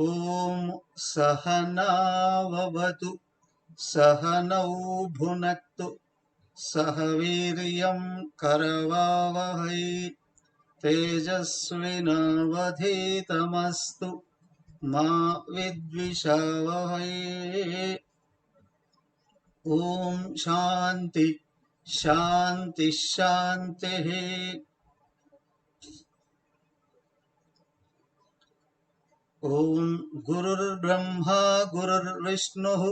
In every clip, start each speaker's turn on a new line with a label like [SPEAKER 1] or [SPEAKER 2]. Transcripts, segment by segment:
[SPEAKER 1] ఓం సహనావతు సహనౌ భునక్తు సహ వీర్యం కరవావహై తేజస్వినావధీతమస్తు మా విద్విషావహై. ఓం శాంతి శాంతి శాంతి. ఓం గురుర్బ్రహ్మా గురుర్విష్ణుః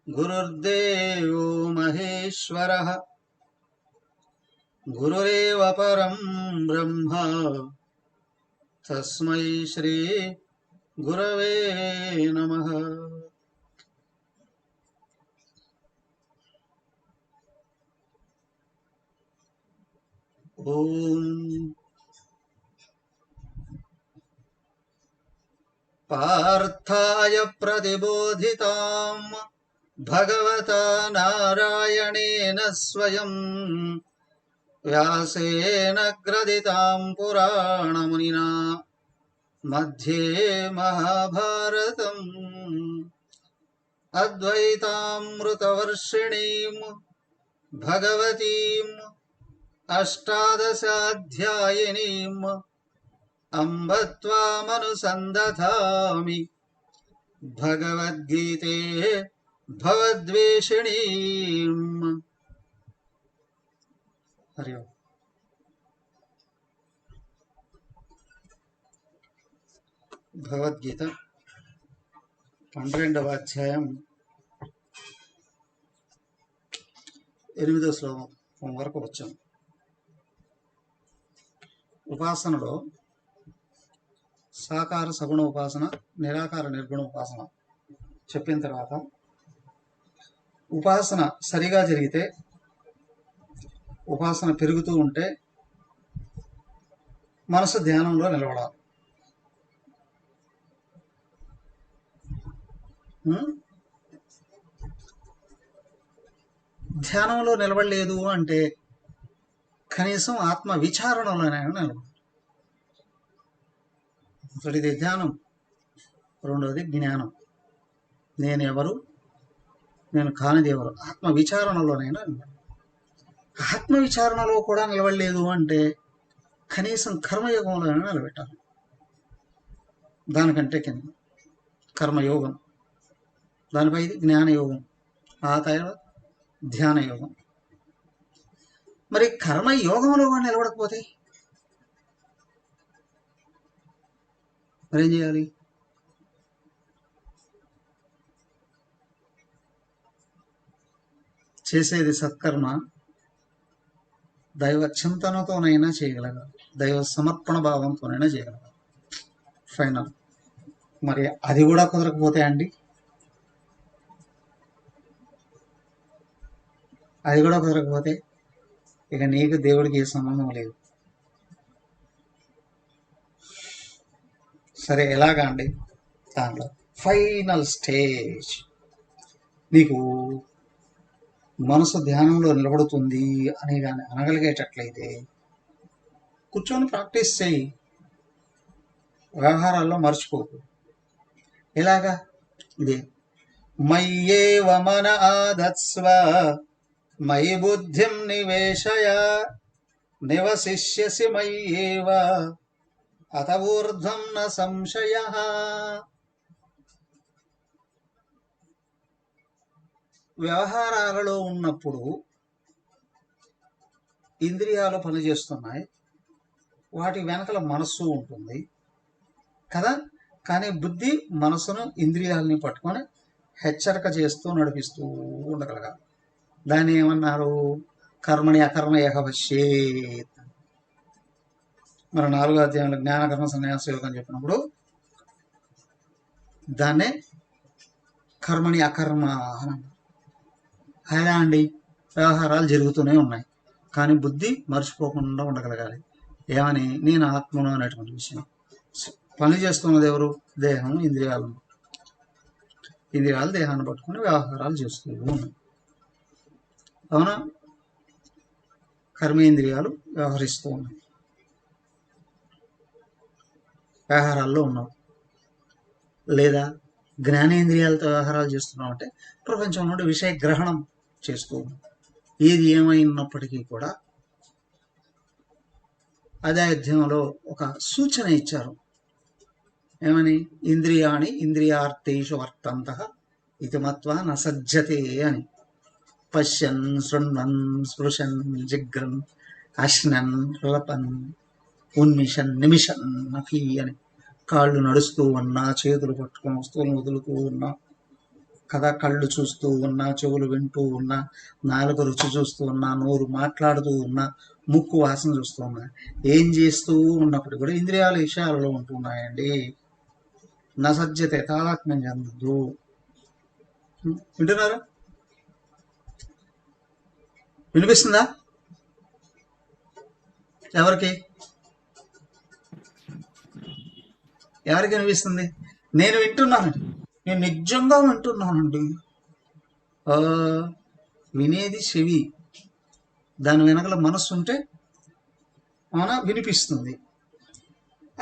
[SPEAKER 1] గురుర్దేవో మహేశ్వరః గురురేవ పరం బ్రహ్మ తస్మై శ్రీ గురవే నమః. ఓం పార్థాయ ప్రతిబోధితాం భగవతా నారాయణేన స్వయం వ్యాసేన గ్రథితాం పురాణమునినా మధ్యే మహాభారతం అద్వైతామృతవర్షిణీం భగవతీం అష్టాదశాధ్యాయినీం అంబ త్వామనుసందధామి భగవద్గీతే భవద్వేషిణీం. హరి ఓం. భగవద్గీత 12వ అధ్యాయం 8వ శ్లోకం వరకు వచ్చాం. ఉపాసనలో సాకార సగుణ ఉపాసన, నిరాకార నిర్గుణ ఉపాసన చెప్పిన తర్వాత ఉపాసన సరిగా జరిగితే, ఉపాసన పెరుగుతూ ఉంటే మనసు ధ్యానంలో నిలబడాలి. ధ్యానంలో నిలబడలేదు అంటే కనీసం ఆత్మ విచారణలోనైనా నిలబడాలి. ఒకటిది ధ్యానం, రెండవది జ్ఞానం. నేను ఎవరు, నేను కానిది ఎవరు, ఆత్మ విచారణలోనైనా నిలబడాలి. ఆత్మ విచారణలో కూడా నిలబడలేదు అంటే కనీసం కర్మయోగంలోనైనా నిలబెట్టాలి. దానికంటే కింద కర్మయోగం, దానిపై జ్ఞానయోగం, ఆ తర్వాత ధ్యాన యోగం. మరి కర్మయోగంలో కూడా నిలబడకపోతే మరేం చేయాలి? చేసేది సత్కర్మ, దైవ చింతనతోనైనా చేయగలగాలి, దైవ సమర్పణ భావంతోనైనా చేయగలగాలి. ఫైనల్. మరి అది కూడా కుదరకపోతే అండి, అది కూడా కుదరకపోతే ఇక నీకు దేవుడికి ఏ సంబంధం లేదు. సరే, ఎలాగా అండి? దాంట్లో ఫైనల్ స్టేజ్ నీకు మనసు ధ్యానంలో నిలబడుతుంది అని కానీ అనగలిగేటట్లయితే కూర్చొని ప్రాక్టీస్ చేయి. వ్యవహారాల్లో మర్చిపోకు. ఎలాగా? ఇదే మయ్యేవ మన ఆదత్స్వ మయి బుద్ధిం నివేశయ నివసిష్యసి మయ్యేవ అత ఊర్ధ్వం న సంశయః. వ్యవహారాలలో ఉన్నప్పుడు ఇంద్రియాలు పనిచేస్తున్నాయి, వాటి వెనకల మనస్సు ఉంటుంది కదా. కానీ బుద్ధి మనసును, ఇంద్రియాలని పట్టుకొని హెచ్చరిక చేస్తూ నడిపిస్తూ ఉండగలగాలి. దాన్ని ఏమన్నారు? కర్మణి అకర్మయః పశ్యేత్. మరి 4వ అధ్యాయంలో జ్ఞానకర్మ సన్యాస యోగం చెప్పినప్పుడు దాన్నే కర్మణి అకర్మ అని. అలా అండి, వ్యవహారాలు జరుగుతూనే ఉన్నాయి, కానీ బుద్ధి మర్చిపోకుండా ఉండగలగాలి. ఏమని? నేను ఆత్మను అనేటువంటి విషయం. పని చేస్తున్నది ఎవరు? దేహం, ఇంద్రియాలు. ఇంద్రియాలు దేహాన్ని పట్టుకుని వ్యవహారాలు చేస్తూ ఉన్నాయి. అవునా? కర్మేంద్రియాలు వ్యవహరిస్తూ ఉన్నాయి, వ్యవహారాల్లో ఉన్నాం. లేదా జ్ఞానేంద్రియాలతో వ్యవహారాలు చేస్తున్నాం అంటే ప్రపంచం నుండి విషయ గ్రహణం చేస్తూ ఉన్నాం. ఏది ఏమైనప్పటికీ కూడా అదే అధ్యాయంలో ఒక సూచన ఇచ్చారు. ఏమని? ఇంద్రియాణి ఇంద్రియార్థేషు వర్తంతః ఇతి మత్వా న సజ్జతే అని. పశ్యన్ శృణ్వన్ స్పృశన్ జిగ్రన్ అశ్నన్ లపన్ ఉన్మిషన్ నిమిషన్ నఫీ అని. కాళ్ళు నడుస్తూ ఉన్నా, చేతులు పట్టుకొని వస్తువులను వదులుతూ ఉన్నా కదా, కళ్ళు చూస్తూ ఉన్నా, చెవులు వింటూ ఉన్నా, నాలుక రుచి చూస్తూ ఉన్నా, నోరు మాట్లాడుతూ ఉన్నా, ముక్కు వాసన చూస్తూ ఉన్నా, ఏం చేస్తూ ఉన్నప్పుడు కూడా ఇంద్రియాల విషయాలలో ఉంటున్నాయండి. నసజ్జతే, తాదాత్మ్యం చెందద్దు. వింటున్నారా? వినిపిస్తుందా ఎవరికి? ఎవరికి వినిపిస్తుంది? నేను వింటున్నాను, నేను నిజంగా వింటున్నానండి. వినేది చెవి, దాని వెనకల మనస్సు ఉంటే వినిపిస్తుంది.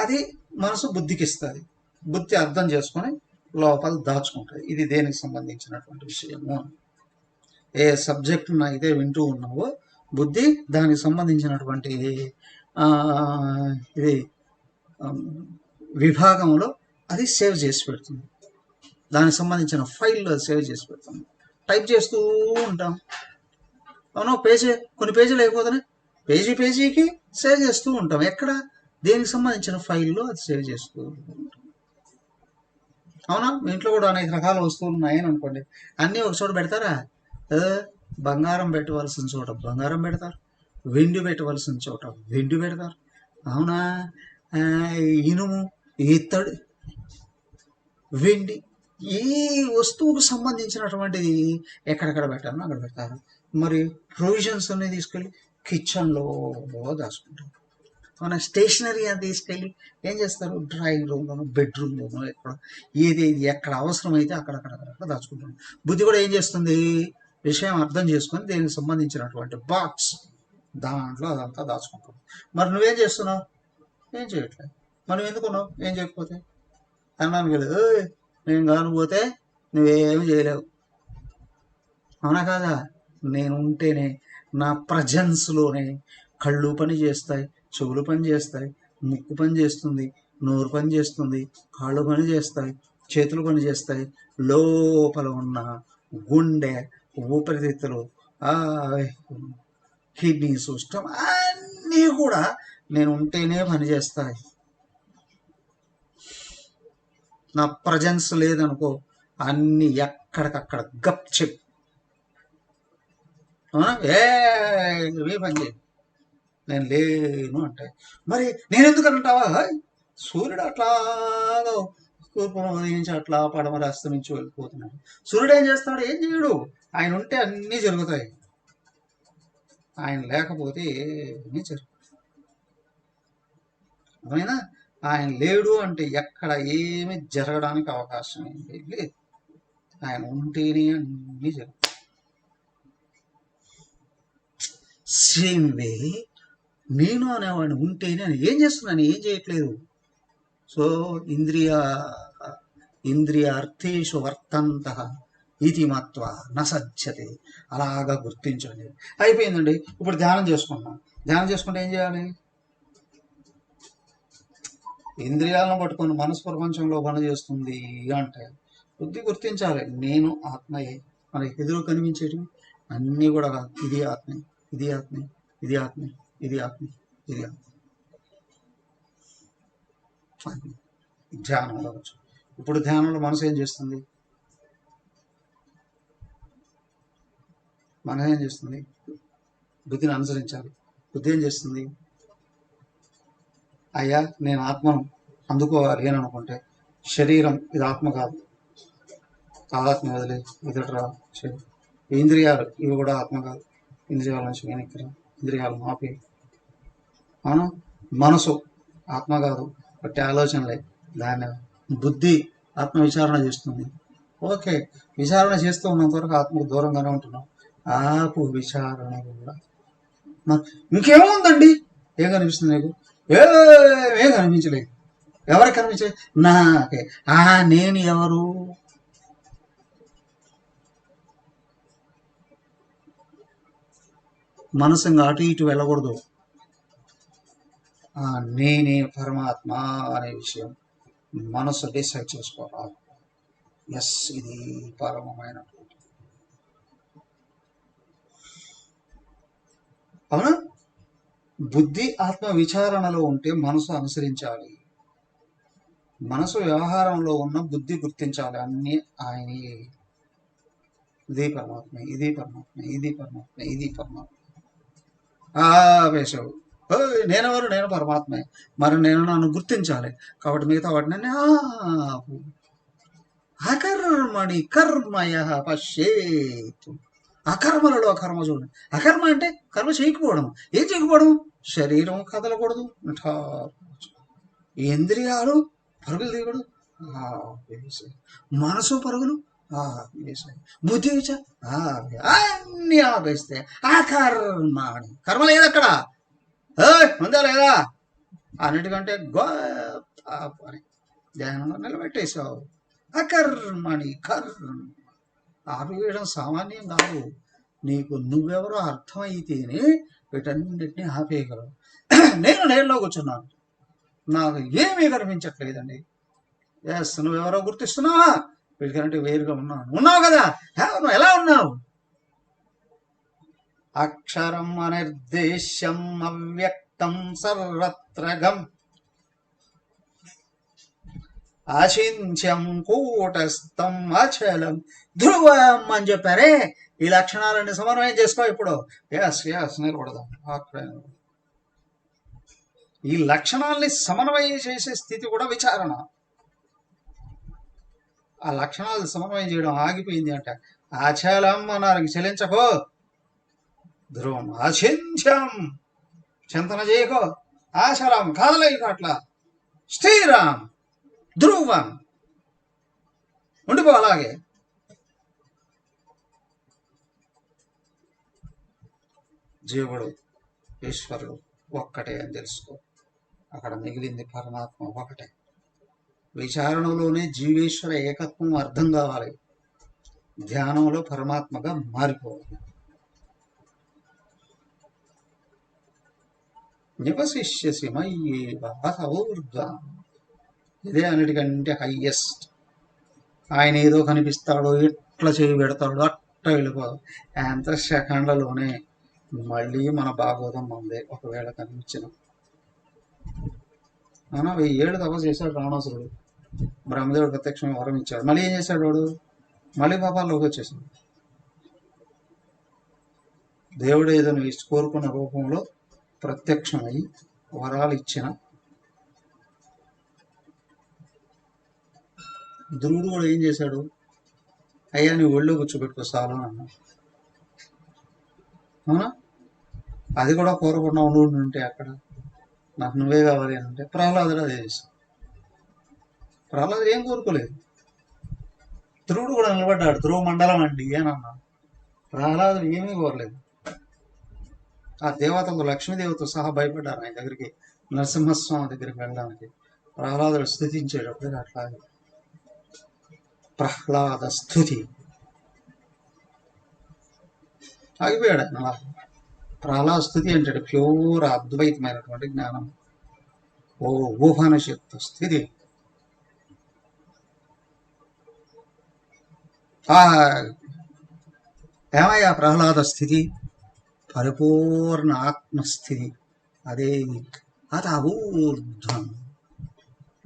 [SPEAKER 1] అది మనసు బుద్ధికి ఇస్తుంది, బుద్ధి అర్థం చేసుకొని లోపల దాచుకుంటుంది. ఇది దేనికి సంబంధించినటువంటి విషయము? ఏ సబ్జెక్టును అయితే వింటూ ఉన్నావో బుద్ధి దానికి సంబంధించినటువంటి ఇది విభాగంలో అది సేవ్ చేసి పెడుతుంది, దానికి సంబంధించిన ఫైల్లో సేవ్ చేసి పెడుతుంది. టైప్ చేస్తూ ఉంటాం, అవును, కొన్ని పేజీలు అయిపోతున్నాయి, పేజీకి సేవ్ చేస్తూ ఉంటాం. ఎక్కడ? దేనికి సంబంధించిన ఫైల్లో అది సేవ్ చేస్తూ ఉంటాం. అవునా? మీ ఇంట్లో కూడా అనేక రకాల వస్తువులు ఉన్నాయని అనుకోండి, అన్నీ ఒక చోట పెడతారా? బంగారం పెట్టవలసిన చోట బంగారం పెడతారు, వెండి పెట్టవలసిన చోట వెండి పెడతారు. అవునా? ఇనుము, ఇత్తడి, వెండి, ఏ వస్తువుకు సంబంధించినటువంటిది ఎక్కడెక్కడ పెట్టాలో అక్కడ పెడతారు. మరి ప్రొవిజన్స్ అన్ని తీసుకెళ్ళి కిచెన్లో దాచుకుంటారు. మన స్టేషనరీ అని తీసుకెళ్ళి ఏం చేస్తారు? డ్రాయింగ్ రూమ్లోనో బెడ్రూమ్లోనో ఎక్కడ ఏది ఎక్కడ అవసరమైతే అక్కడక్కడ దాచుకుంటాం. బుద్ధి కూడా ఏం చేస్తుంది? విషయం అర్థం చేసుకొని దీనికి సంబంధించినటువంటి బాక్స్ దాంట్లో అదంతా దాచుకుంటాం. మరి నువ్వేం చేస్తున్నావు? ఏం చేయట్లేదు. మనం ఎందుకున్నావు? ఏం చేయకపోతే అన్నాను కదా, నేను కానిపోతే నువ్వేమి చేయలేవు. అవునా కాదా? నేను ఉంటేనే, నా ప్రజెన్స్లోనే కళ్ళు పని చేస్తాయి, చెవులు పని చేస్తాయి, ముక్కు పని చేస్తుంది, నోరు పని చేస్తుంది, కాళ్ళు పని చేస్తాయి, చేతులు పని చేస్తాయి, లోపల ఉన్న గుండె, ఊపిరితిత్తులు, కిడ్నీ సిస్టమ్ అన్నీ కూడా నేను ఉంటేనే పనిచేస్తాయి. నా ప్రజెన్స్ లేదనుకో అన్ని ఎక్కడికక్కడ గప్ చెప్ ఏ పని చేయ, నేను లేను అంటే. మరి నేను ఎందుకు అంటావా? సూర్యుడు అట్లాగా తూర్పున ఉదయించి అట్లా పడమర అస్తమించి వెళ్ళిపోతున్నాడు. సూర్యుడు ఏం చేస్తాడు? ఏం చేయడు. ఆయన ఉంటే అన్నీ జరుగుతాయి, ఆయన లేకపోతే ఏమీ జరుగుతాయి. అవునా? ఆయన లేడు అంటే ఎక్కడ ఏమి జరగడానికి అవకాశం ఏంటి లేదు. ఆయన ఉంటేనే అన్నీ జరుగుతాయి. సేమ్ వే నేను అనేవాడిని ఉంటేనే ఏం చేస్తున్నాను? ఏం చేయట్లేదు. సో ఇంద్రియార్థేషు వర్తంతః ఇది మత్వ నసజ్జతే. అలాగా గుర్తించండి. అయిపోయిందండి. ఇప్పుడు ధ్యానం చేసుకున్నాం. ధ్యానం చేసుకుంటే ఏం చేయాలి? ఇంద్రియాలను పట్టుకొని మనసు ప్రపంచంలో పని చేస్తుంది అంటే బుద్ధి గుర్తించాలి, నేను ఆత్మయే. మనకి ఎదురు కనిపించేటివి అన్నీ కూడా ఇది ఆత్మే, ఇది ఆత్మే, ఇది ఆత్మే, ఇది ఆత్మే, ఇది ఆత్మ. ధ్యానం అవ్వచ్చు. ఇప్పుడు ధ్యానంలో మనసు ఏం చేస్తుంది? మనసు ఏం చేస్తుంది? బుద్ధిని అనుసరించాలి. బుద్ధి ఏం చేస్తుంది? అయ్యా నేను ఆత్మను అందుకోవాలి అని అనుకుంటే శరీరం ఇది ఆత్మ కాదు, ఆత్మ వదిలి ఎదుటరా. ఇంద్రియాలు ఇవి కూడా ఆత్మ కాదు, ఇంద్రియాల నుంచి వెనక్కి ఇంద్రియాలను ఆపి. అవును, మనసు ఆత్మ కాదు, బట్టి ఆలోచనలే. దాన్ని బుద్ధి ఆత్మ విచారణ చేస్తుంది. ఓకే, విచారణ చేస్తూ ఉన్నంత వరకు ఆత్మకు దూరంగానే ఉంటున్నాం. ఆపు విచారణ కూడా. ఇంకేముందండి? ఏం కనిపిస్తుంది నీకు? ఏం కనిపించలేదు. ఎవరికి కనిపించే? నాకే. నేను ఎవరు? మనసు ఇంకా అటు ఇటు వెళ్ళకూడదు. నేనే పరమాత్మ అనే విషయం మనసు డిసైడ్ చేసుకోవాలి. ఎస్, ఇది పరమమైన. అవునా? బుద్ధి ఆత్మ విచారణలో ఉంటే మనసు అనుసరించాలి. మనసు వ్యవహారంలో ఉన్న బుద్ధి గుర్తించాలి, అన్ని ఆయనే. ఇది పరమాత్మ, ఇది పరమాత్మ, ఇది పరమాత్మ, ఇది పరమాత్మ. వేసావు. నేనెవరు? నేను పరమాత్మే. మరి నేను నన్ను గుర్తించాలి. కాబట్టి మిగతా వాటిని అకర్మణి కర్మయ పశ్యేతు. అకర్మలలో అకర్మ చూడండి. అకర్మ అంటే కర్మ చేయకపోవడం. ఏం చేయకపోవడం? శరీరం కదలకూడదు, ఇంద్రియాలు పరుగులు తీయకూడదు, మనసు పరుగులు బుద్ధి అన్ని ఆపేస్తే అకర్మ. కర్మ లేదు అక్కడ, ఉందా లేదా? అన్నిటికంటే గొప్ప అని ధ్యానంలో నిలబెట్టేశావు. అకర్మణి కర్మ. ఆపివేయడం సామాన్యం కాదు. నీకు నువ్వెవరో అర్థమైతేనే వీటన్నిటినీ ఆపేయగలవు. నేను నేలలో కూర్చున్నాను, నాకు ఏమీ కనిపించట్లేదండి. ఎస్, నువ్వెవరో గుర్తిస్తున్నావా? వీటికంటే వేరుగా ఉన్నావు కదా. నువ్వు ఎలా ఉన్నావు? అక్షరం అనిర్దేశ్యం అవ్యక్తం సర్వత్రగం అచింత్యం కూటస్థం అచలం ధ్రువం అని చెప్పారే. ఈ లక్షణాలన్నీ సమన్వయం చేసుకో ఇప్పుడు. నిలబడదాం అక్కడ. ఈ లక్షణాలని సమన్వయం చేసే స్థితి కూడా విచారణ. ఆ లక్షణాలు సమన్వయం చేయడం ఆగిపోయింది అంటే అచలం అన్నారు. చలించకో. ధ్రువం అచింత్యం, చింతన చేయకో. ఆచలం కదలేక, అట్లా స్థిరం ధ్రువం ఉండిపో. అలాగే జీవుడు ఈశ్వరుడు ఒక్కటే అని తెలుసుకో. అక్కడ మిగిలింది పరమాత్మ ఒకటే. విచారణలోనే జీవేశ్వర ఏకత్వం అర్థం కావాలి. ధ్యానంలో పరమాత్మగా మారిపోవాలి. నివసిష్యసి మయ్యేవ ఊర్ధ్వం. ఇదే అన్నిటికంటే హయ్యెస్ట్. ఆయన ఏదో కనిపిస్తాడో, ఎట్లా చేయి పెడతాడో అట్ట వెళ్ళిపోదు. ఎంత సెకండ్లలోనే మళ్ళీ మన భాగవతం మందే. ఒకవేళ కనిపించిన 1000 ఏళ్ళు తపస్సు చేశాడు రావణాసురుడు. బ్రహ్మదేవుడు ప్రత్యక్షంగా వరం ఇచ్చాడు. మళ్ళీ ఏం చేశాడు వాడు? మళ్ళీ పాపాల్లోకి వచ్చేసాడు. దేవుడు ఏదో కోరుకున్న రూపంలో ప్రత్యక్షమై వరాలు ఇచ్చిన ధ్రువుడు కూడా ఏం చేశాడు? అయ్యా నీ ఒళ్ళో కూర్చోబెట్టుకో చాలు అని అన్నాడు. అవునా? అది కూడా కోరకుండా ఉంటే అక్కడ నాకు నువ్వే కావాలి అని అంటే ప్రహ్లాదుడు అదే చేశాడు. ప్రహ్లాదుడు ఏం కోరుకోలేదు. ధ్రువుడు కూడా నిలబడ్డాడు. ధ్రువ మండలం అండి అని అన్నాడు. ప్రహ్లాదుడు ఏమీ కోరలేదు. ఆ దేవతలు లక్ష్మీదేవతో సహా భయపడ్డారు ఆయన దగ్గరికి, నరసింహస్వామి దగ్గరికి వెళ్ళడానికి. ప్రహ్లాదుడు స్థుతించేటప్పుడు అట్లాగే ప్రహ్లాద స్థుతి ఆగిపోయాడు ఆయన. ప్రహ్లాద స్థుతి అంటే ప్యూర్ అద్వైతమైనటువంటి జ్ఞానం. ఉపనిషత్తు స్థితి. ఏమయ్యా ప్రహ్లాద స్థితి? పరిపూర్ణ ఆత్మస్థితి. అదే అత ఊర్ధ్వం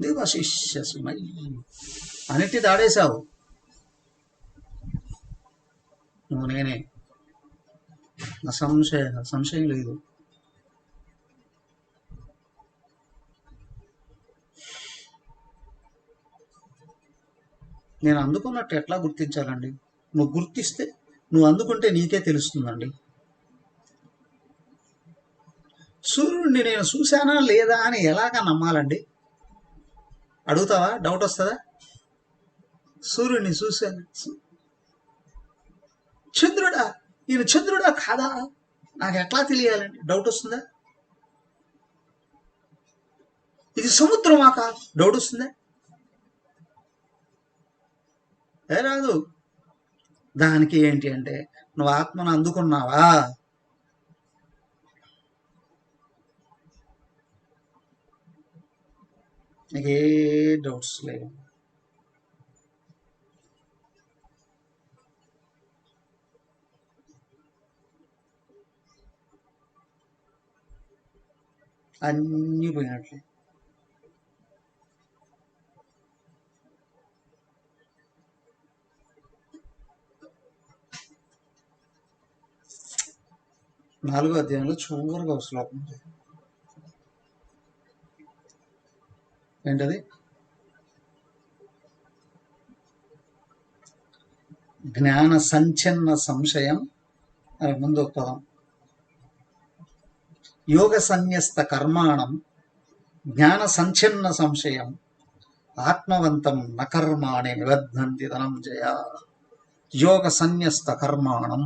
[SPEAKER 1] నివసిష్యసి మయి. అన్నిటి దాడేశావు. నువ్వు నేనే. సంశయం లేదు. నేను అందుకున్నట్టు ఎట్లా గుర్తించాలండి? నువ్వు గుర్తిస్తే, నువ్వు అందుకుంటే నీకే తెలుస్తుందండి. సూర్యుడిని నేను చూశానా లేదా అని ఎలాగా నమ్మాలండి? అడుగుతావా? డౌట్ వస్తుందా? సూర్యుడిని చూశాను, చంద్రుడా, ఈయన చంద్రుడా కాదా నాకు ఎట్లా తెలియాలండి? డౌట్ వస్తుందా? ఇది సముద్రమా కాదు, డౌట్ వస్తుందా? రాదు. దానికి ఏంటి అంటే, నువ్వు ఆత్మను అందుకున్నావా? నీకే డౌట్స్ లేవు. అన్నీ పోయినట్లే. నాలుగో అధ్యాయంలో చివరిగా ఒక శ్లోకం ఏంటది? జ్ఞాన సంచన్న సంశయం అని ముందు ఒక పదం. యోగ సన్యస్త కర్మాణం జ్ఞాన సంచన్న సంశయం ఆత్మవంతం నకర్మాణి నిబద్ధంతి ధనంజయ. యోగ సన్యస్త కర్మాణం.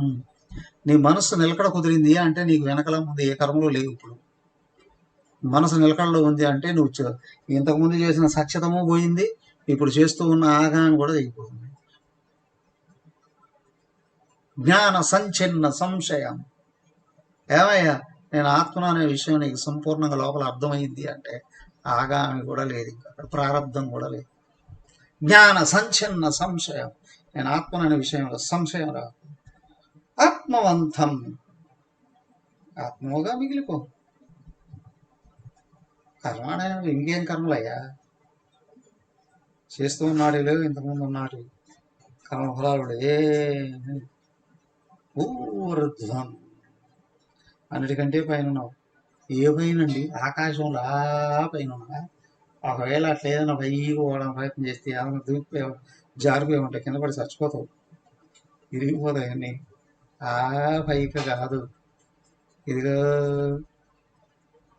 [SPEAKER 1] నీ మనసు నిలకడ కుదిరింది అంటే నీకు వెనకల ముందు ఏ కర్మలు లేవు. ఇప్పుడు మనసు నిలకడలో ఉంది అంటే నువ్వు ఇంతకుముందు చేసిన సఖ్యతము పోయింది, ఇప్పుడు చేస్తూ ఉన్న ఆగాన్ని కూడా తెగిపోతుంది. జ్ఞాన సంచన్న సంశయం. ఏమయ్యా, నేను ఆత్మ అనే విషయం నీకు సంపూర్ణంగా లోపల అర్థమైంది అంటే ఆగామి కూడా లేదు, అక్కడ ప్రారంధం కూడా లేదు. జ్ఞాన సంచన్న సంశయం. నేను ఆత్మ అనే విషయంలో సంశయం రా. ఆత్మవంతం, ఆత్మగా మిగిలిపో. కర్మాణ ఇంకేం కర్మలయ్యా చేస్తూ ఉన్నాడు లేవు, ఇంతకుముందు ఉన్నాడు కర్మఫలాలు ఏ ఊర్ధ్వం, అన్నిటికంటే పైన ఉన్నావు. ఏ పైనండి? ఆకాశంలో పైన ఉన్నా. ఒకవేళ అట్లా ఏదైనా పైకి పోవడం ప్రయత్నం చేస్తే ఏమైనా దూకిపోయి జారిపోయి ఉంటాయి, కింద పడి చచ్చిపోతావు, ఇరిగిపోతాయి అన్నీ. ఆ పైకి కాదు, ఇదిగో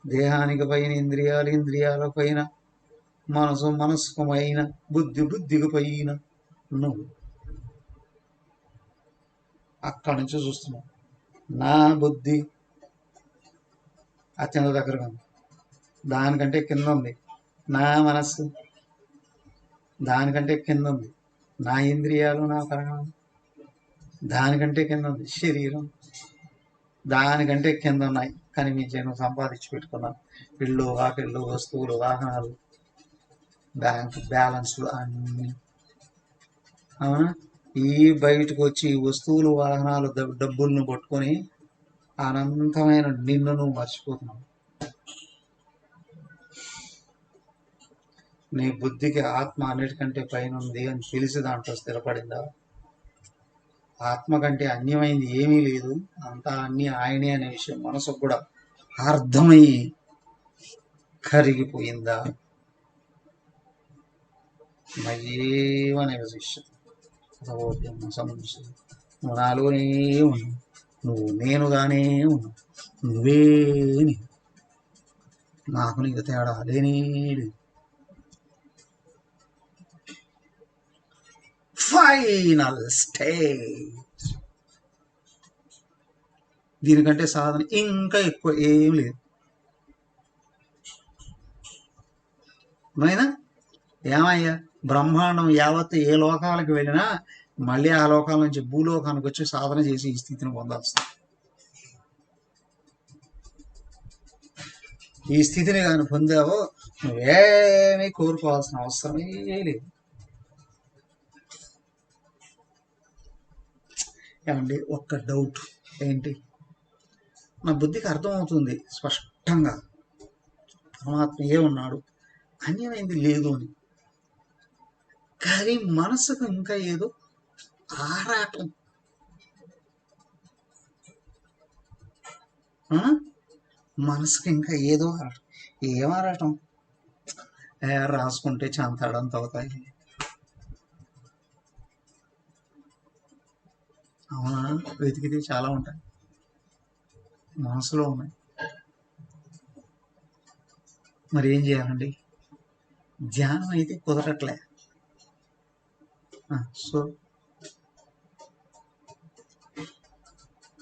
[SPEAKER 1] దేహానికి పైన ఇంద్రియాలు, ఇంద్రియాల పైన మనసు, మనస్సుకు పైన బుద్ధి, బుద్ధికి పైన నువ్వు అక్కడి నుంచి చూస్తున్నావు. నా బుద్ధి అత్యంత దగ్గరగా ఉంది, దానికంటే కింద ఉంది నా మనస్సు, దానికంటే కింద ఉంది నా ఇంద్రియాలు, నా ప్రాణం, దానికంటే కింద ఉంది శరీరం, దానికంటే కింద ఉన్నాయి కనిపించే సంపాదించి పెట్టుకున్నాను ఇళ్ళు, వాకిళ్ళు, వస్తువులు, వాహనాలు, బ్యాంక్ బ్యాలెన్స్లు అన్నీ. అవునా? ఈ బయటకు వచ్చి వస్తువులు, వాహనాలు, డబ్బులను పట్టుకొని అనంతమైన నిన్ను నువ్వు మర్చిపోతున్నావు. నీ బుద్ధికి ఆత్మ అన్నిటికంటే పైన ఉంది అని తెలిసి దాంట్లో స్థిరపడిందా? ఆత్మ కంటే అన్యమైంది ఏమీ లేదు, అంతా అన్ని ఆయనే అనే విషయం మనసుకు కూడా అర్థమయ్యి కరిగిపోయిందా? మయేవనే విషయం నువ్వు నాలోనే ఉన్నావు, నువ్వు నేనుగానే ఉన్నావు, నువ్వే నాకు నీకు తేడా లేనే లేదు. Final stage. దీనికంటే సాధన ఇంకా ఎక్కువ ఏం లేదు. మైనా ఏమయ్యా, బ్రహ్మాండం యావత్తు ఏ లోకాలకు వెళ్ళినా మళ్ళీ ఆ లోకాల నుంచి భూలోకానికి వచ్చి సాధన చేసి ఈ స్థితిని పొందాల్సింది. ఈ స్థితిని కానీ పొందావో నువ్వేమీ కోరుకోవాల్సిన అవసరమే లేదు. ఏమండి, ఒక్క డౌట్ ఏంటి? నా బుద్ధికి అర్థమవుతుంది స్పష్టంగా పరమాత్మ ఏ ఉన్నాడు, అన్యమైంది లేదు అని. కానీ మనసుకు ఇంకా ఏదో ఆరాటం. ఆ? మనసుకి ఇంకా ఏదో ఏం ఆరాటం, రాసుకుంటే చాంతాడంత అవుతాయి. అవునా? వెతికితే చాలా ఉంటాయి, మనసులో ఉన్నాయి. మరి ఏం చేయాలండి? ధ్యానం అయితే కుదరట్లే. సో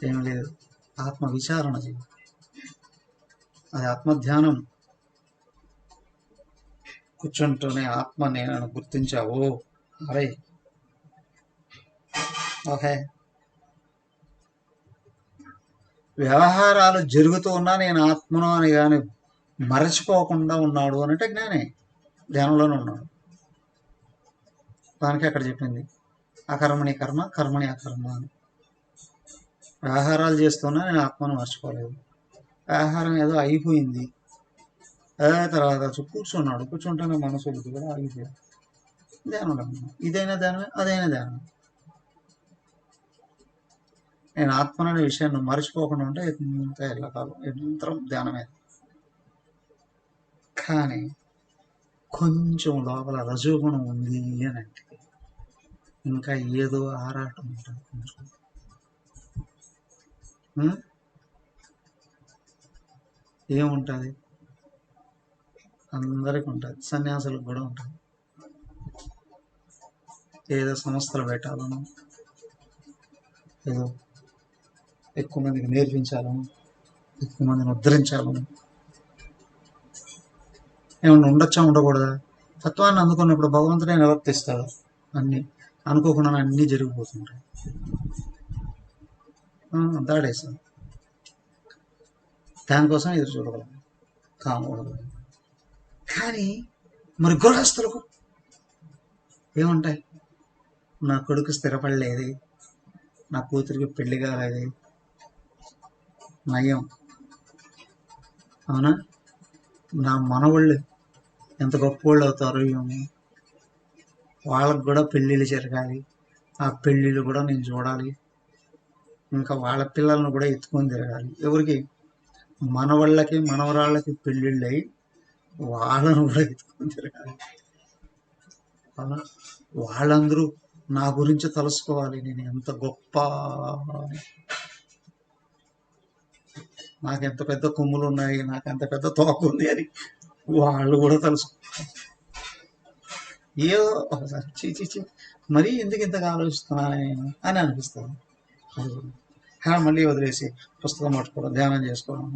[SPEAKER 1] ఏం లేదు, ఆత్మ విచారణ చేయాలి. అది ఆత్మధ్యానం. కూర్చుంటూనే ఆత్మ నేను గుర్తించావు. అరే ఓకే, వ్యవహారాలు జరుగుతూ ఉన్నా నేను ఆత్మను అని కానీ మరచిపోకుండా ఉన్నాడు అంటే జ్ఞానే, ధ్యానంలోనే ఉన్నాడు. దానికి అక్కడ చెప్పింది అకర్మణి కర్మ, కర్మణి అకర్మ అని. వ్యవహారాలు చేస్తున్నా నేను ఆత్మను మర్చిపోలేదు. వ్యవహారం ఏదో అయిపోయింది, తర్వాత కూర్చున్నాడు, కూర్చుంటేనే మనసు బుద్ధి కూడా ఆగిపోయాడు. ధ్యానంలో ఉన్నాడు. ఇదైనా ధ్యానమే, అదైనా ధ్యానమే. నేను ఆత్మ అనే విషయాన్ని మర్చిపోకుండా ఉంటే ఎంత ఎల్లకాలం నిరంతరం ధ్యానమే. కానీ కొంచెం లోపల రజోగుణం ఉంది అని అంటే ఇంకా ఏదో ఆరాటం ఉంటుంది కొంచెం. ఏముంటుంది? అందరికి ఉంటుంది, సన్యాసులకు కూడా ఉంటుంది. ఏదో సంస్థలు పెట్టాలను, ఏదో ఎక్కువ మందికి నేర్పించాలను, ఎక్కువ మందిని ఉద్ధరించాలను. ఏమన్నా ఉండొచ్చా, ఉండకూడదా? తత్వాన్ని అందుకున్నప్పుడు భగవంతుడే నివర్తిస్తాడు. అన్నీ అనుకోకుండా అన్నీ జరిగిపోతుంటాయి. దాడేసాం, దానికోసం ఎదురు చూడగలం, కామకూడదు. కానీ మరి గృహస్థులకు ఏముంటాయి? నా కొడుకు స్థిరపడలేదు, నా కూతురికి పెళ్లి కాలేదు, నయం. అవునా? నా మనవాళ్ళు ఎంత గొప్పవాళ్ళు అవుతారో ఏమో, వాళ్ళకు కూడా పెళ్ళిళ్ళు జరగాలి, ఆ పెళ్ళిళ్ళు కూడా నేను చూడాలి, ఇంకా వాళ్ళ పిల్లలను కూడా ఎత్తుకొని తిరగాలి. ఎవరికి? మనవాళ్ళకి మనవరాళ్ళకి పెళ్ళిళ్ళు అయి వాళ్ళను కూడా ఎత్తుకొని తిరగాలి. అవునా? వాళ్ళందరూ నా గురించి తెలుసుకోవాలి, నేను ఎంత గొప్ప, నాకెంత పెద్ద కొమ్ములు ఉన్నాయి, నాకెంత పెద్ద తోక ఉంది అని వాళ్ళు కూడా తెలుసుకోవాలి. ఏదో ఒకసారి చీ మరీ ఎందుకు ఇంతగా ఆలోచిస్తున్నా అని అనిపిస్తుంది. మళ్ళీ వదిలేసి పుస్తకం పట్టుకోవడం, ధ్యానం చేసుకోవడం,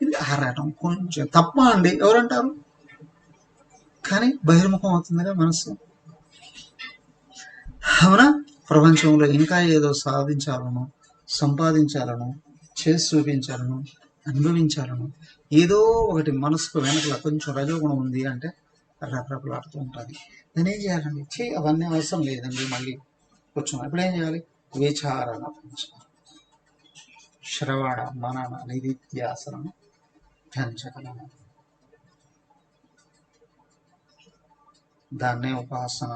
[SPEAKER 1] ఇది ఆరాటం కొంచెం తప్ప అండి ఎవరంటారు? కానీ బహిర్ముఖం అవుతుందిగా మనసు. అవునా? ప్రపంచంలో ఇంకా ఏదో సాధించాలను, సంపాదించాలను, చేసి చూపించాలను, అనుభవించాలను, ఏదో ఒకటి మనసుకు వెనకల కొంచెం రజోగుణం ఉంది అంటే రెపరెపలాడుతూ ఉంటుంది. దాన్ని ఏం చేయాలండి? అవన్నీ అవసరం లేదండి. మళ్ళీ కూర్చున్నాం, ఇప్పుడు ఏం చేయాలి? విచారణ, శ్రవణ, మనన, నిధిధ్యాసనం పెంచగలను. దాన్నే ఉపాసన,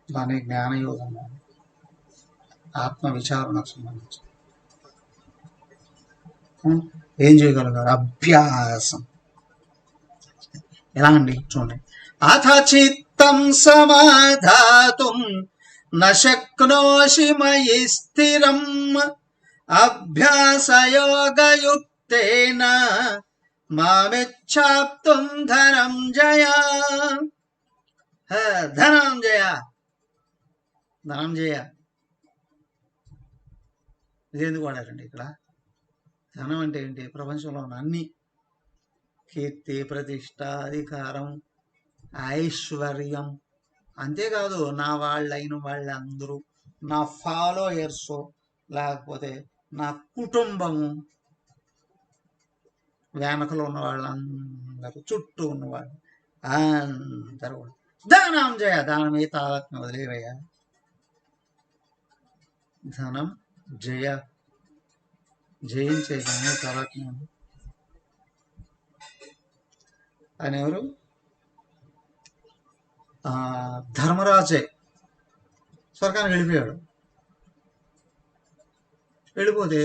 [SPEAKER 1] దాన్ని జ్ఞానయోగము, ఆత్మ విచారణకు సంబంధించి ఏం చేయగలగాలి? అభ్యాసం. ఎలా అండి? చూడండి, అథ చిత్తం సమాధాతుం న శక్నోషి మయి స్థిరం అభ్యాసయోగయుక్తేన మామిచ్ఛాప్తుం ధనంజయ. ధనంజయ, ధనంజయ ఇది ఎందుకు వాడారండి ఇక్కడ? ధనం అంటే ఏంటి? ప్రపంచంలో ఉన్న అన్ని, కీర్తి, ప్రతిష్ట, అధికారం, ఐశ్వర్యం, అంతేకాదు నా వాళ్ళైన వాళ్ళందరూ, నా ఫాలోయర్స్, లేకపోతే నా కుటుంబము, వెనకలో ఉన్న వాళ్ళందరూ, చుట్టూ ఉన్నవాళ్ళు అందరూ ధనం జయ. దానం మీద తాదాత్మ్యం వదిలేవయ్యా. ధనం జయ, జయించే దాని మీద తాదాత్మ్యం అని ఎవరు? ధర్మరాజే స్వర్గానికి వెళ్ళిపోయాడు. వెళ్ళిపోతే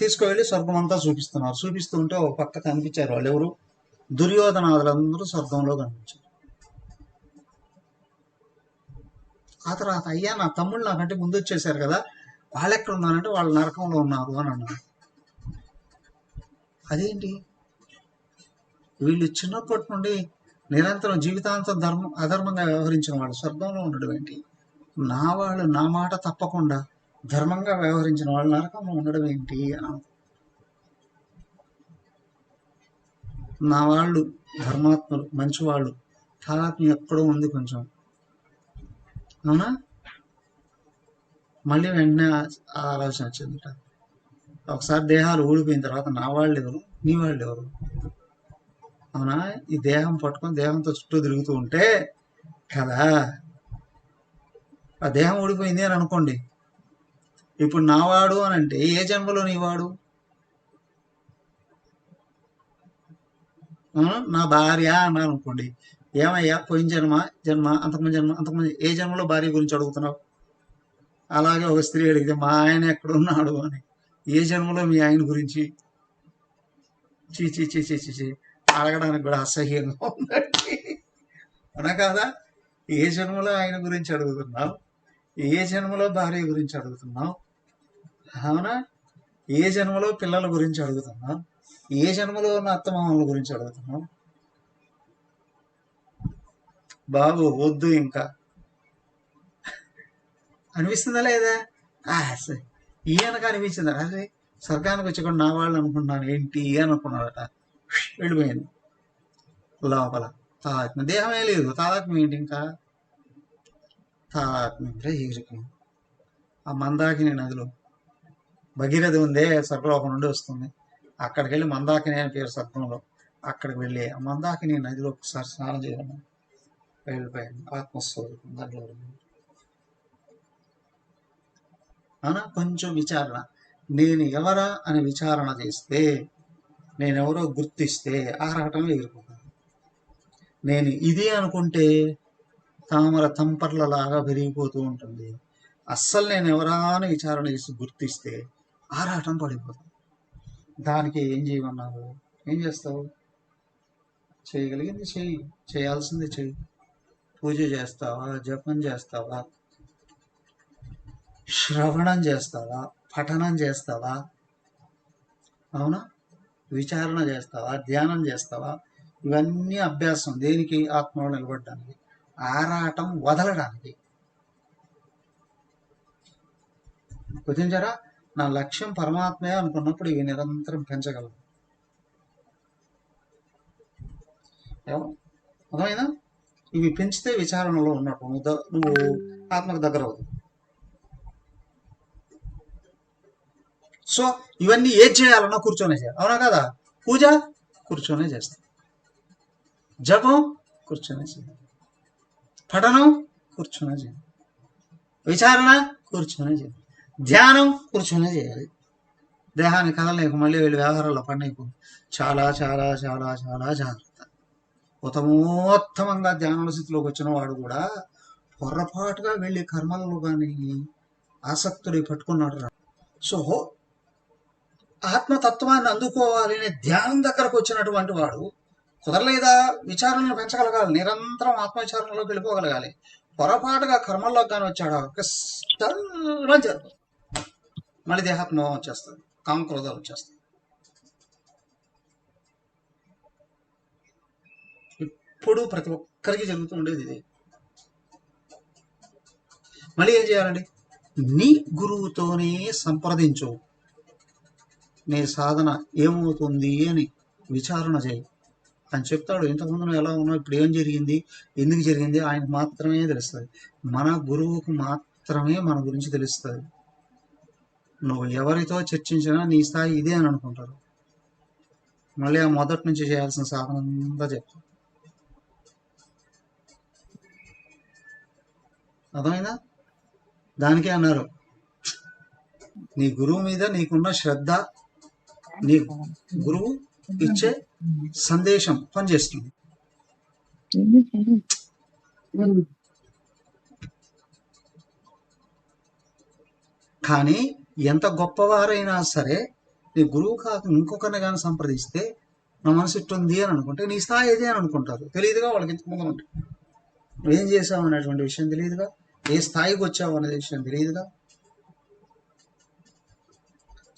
[SPEAKER 1] తీసుకువెళ్ళి స్వర్గం అంతా చూపిస్తున్నారు. చూపిస్తూ ఉంటే ఒక పక్క కనిపించారు వాళ్ళు ఎవరు, దుర్యోధనాదులందరూ స్వర్గంలో కనిపించారు. ఆ తర్వాత అయ్యా నా తమ్ముళ్ళు నాకంటే ముందు వచ్చేసారు కదా, వాళ్ళు ఎక్కడ ఉన్నారంటే వాళ్ళు నరకంలో ఉన్నారు అని అన్నారు. అదేంటి వీళ్ళు చిన్నప్పటి నుండి నిరంతరం జీవితాంతం అధర్మంగా వ్యవహరించిన వాళ్ళు స్వర్గంలో ఉండడం ఏంటి, నా వాళ్ళు నా మాట తప్పకుండా ధర్మంగా వ్యవహరించిన వాళ్ళు నరకంలో ఉండడం ఏంటి అని. నా వాళ్ళు ధర్మాత్ములు మంచివాళ్ళు, తాదాత్మ్యం ఎక్కడో ఉంది కొంచెం, అవునా? మళ్ళీ వెంటనే ఆలోచన వచ్చిందట, ఒకసారి దేహాలు ఊడిపోయిన తర్వాత నా వాళ్ళు ఎవరు, నీ వాళ్ళు ఎవరు? అవునా? ఈ దేహం పట్టుకొని దేహంతో చుట్టూ తిరుగుతూ ఉంటే కదా, ఆ దేహం ఊడిపోయింది అని అనుకోండి, ఇప్పుడు నావాడు అని అంటే ఏ జన్మలో నీవాడు? నా భార్య అన్నాను అనుకోండి, ఏమయ్యా పోయిన జన్మ అంతకుముందు ఏ జన్మలో భార్య గురించి అడుగుతున్నావు? అలాగే ఒక స్త్రీ అడిగితే మా ఆయన ఎక్కడున్నాడు అని, ఏ జన్మలో మీ ఆయన గురించి? చీ చీ చీ చీ చీ అడగడానికి కూడా అసహ్యంగా ఉందండి, అవునా కాదా? ఏ జన్మలో ఆయన గురించి అడుగుతున్నావు, ఏ జన్మలో భార్య గురించి అడుగుతున్నావు, అవునా? ఏ జన్మలో పిల్లల గురించి అడుగుతున్నావు, ఏ జన్మలో ఉన్న అత్తమామల గురించి అడుగుతున్నావు? బాబు వద్దు ఇంకా అనిపిస్తుందా లేదా? ఈయనకు అనిపించిందా? అరే స్వర్గానికి వచ్చి కూడా నా వాళ్ళు అనుకున్నాను ఏంటి అని అనుకున్నాడట, వెళ్ళిపోయింది లోపల. తాదాత్మ్యం దేహమే లేదు, తాదాత్మ్యం ఏంటి ఇంకా? తాదాత్మ్యంలో ఎగిరిపోయింది. ఆ మందాకిని నదిలో భగీరథి ఉందే స్వర్గలోకం నుండి వస్తుంది, అక్కడికి వెళ్ళి మందాకిని అని పేరు స్వర్గంలో, అక్కడికి వెళ్ళి ఆ మందాకిని నదిలో ఒకసారి స్నానం చేయడం వెళ్ళిపోయింది. ఆత్మస్వరూపం దాంట్లో అవునా? కొంచెం విచారణ, నేను ఎవరా అని విచారణ చేస్తే, నేనెవరో గుర్తిస్తే ఆరాటం ఎగిరిపోతాను. నేను ఇది అనుకుంటే తామర తంపర్లలాగా పెరిగిపోతూ ఉంటుంది. అస్సలు నేను ఎవరా అని విచారణ చేసి గుర్తిస్తే ఆరాటం పడిపోతాను. దానికి ఏం చేయమన్నారు? ఏం చేస్తావు? చేయగలిగింది చెయ్యి, చేయాల్సింది చెయ్యి. పూజ చేస్తావా, జపం చేస్తావా, శ్రవణం చేస్తావా, పఠనం చేస్తావా, అవునా? విచారణ చేస్తావా, ధ్యానం చేస్తావా? ఇవన్నీ అభ్యాసం దేనికి? ఆత్మలో నిలబడడానికి, ఆరాటం వదలడానికి. గుర్తించారా? నా లక్ష్యం పరమాత్మే అనుకున్నప్పుడు ఇవి నిరంతరం పెంచగలవు. అర్థమైనా? ఇవి పెంచితే విచారణలో ఉన్నట్టు నువ్వు ఆత్మకు దగ్గర అవుతుంది. సో ఇవన్నీ ఏది చేయాలన్నా కూర్చొనే చేయాలి, అవునా కదా? పూజ కూర్చొనే చేస్తాం, జపం కూర్చొనే చేయాలి, పఠనం కూర్చొనే చేయాలి, విచారణ కూర్చొనే చేయాలి, ధ్యానం కూర్చొనే చేయాలి. దేహాన్ని కదలలేక మళ్ళీ వెళ్ళి వ్యవహారాల్లో పడినైపోయి చాలా చాలా చాలా చాలా జాగ్రత్త. ఉత్తమోత్తమంగా ధ్యాన స్థితిలోకి వచ్చిన వాడు కూడా పొరపాటుగా వెళ్ళి కర్మలలో కానీ ఆసక్తుడి పట్టుకున్నాడు రా. సో ఆత్మతత్వాన్ని అందుకోవాలి అనే ధ్యానం దగ్గరకు వచ్చినటువంటి వాడు కుదరలేదా? విచారణను పెంచగలగాలి, నిరంతరం ఆత్మవిచారణలోకి వెళ్ళిపోగలగాలి. పొరపాటుగా కర్మల్లోకి కానీ వచ్చాడు జరుగుతుంది, మళ్ళీ దేహాత్మ వచ్చేస్తుంది, కామక్రోధాలు వచ్చేస్తాయి. ఇప్పుడు ప్రతి ఒక్కరికి జరుగుతూ ఉండేది ఇది. మళ్ళీ ఏం చేయాలండి? నీ గురువుతోనే సంప్రదించు, నీ సాధన ఏమవుతుంది అని విచారణ చేయి అని చెప్తాడు. ఇంతకుముందు నువ్వు ఎలా ఉన్నావు, ఇప్పుడు ఏం జరిగింది, ఎందుకు జరిగింది ఆయనకు మాత్రమే తెలుస్తుంది. మన గురువుకు మాత్రమే మన గురించి తెలుస్తుంది. నువ్వు ఎవరితో చర్చించినా నీ స్థాయి ఇదే అని అనుకుంటారు. మళ్ళీ ఆ మొదటి నుంచి చేయాల్సిన సాధన అంతా చెప్తాను. అర్థమైందా? దానికే అన్నారు, నీ గురువు మీద నీకున్న శ్రద్ధ, నీ గురువు ఇచ్చే సందేశం పనిచేస్తుంది. కానీ ఎంత గొప్పవారైనా సరే నీ గురువు కాక ఇంకొకరిని కానీ సంప్రదిస్తే నా మనసు ఇట్టుంది అని అనుకుంటే నీ స్థాయి ఏదే అని అనుకుంటారు. తెలియదుగా వాళ్ళకి ఇంత ముందు ఉంటే నువ్వేం చేసావు అనేటువంటి విషయం తెలియదుగా, ఏ స్థాయికి వచ్చావు అనే విషయం తెలియదుగా.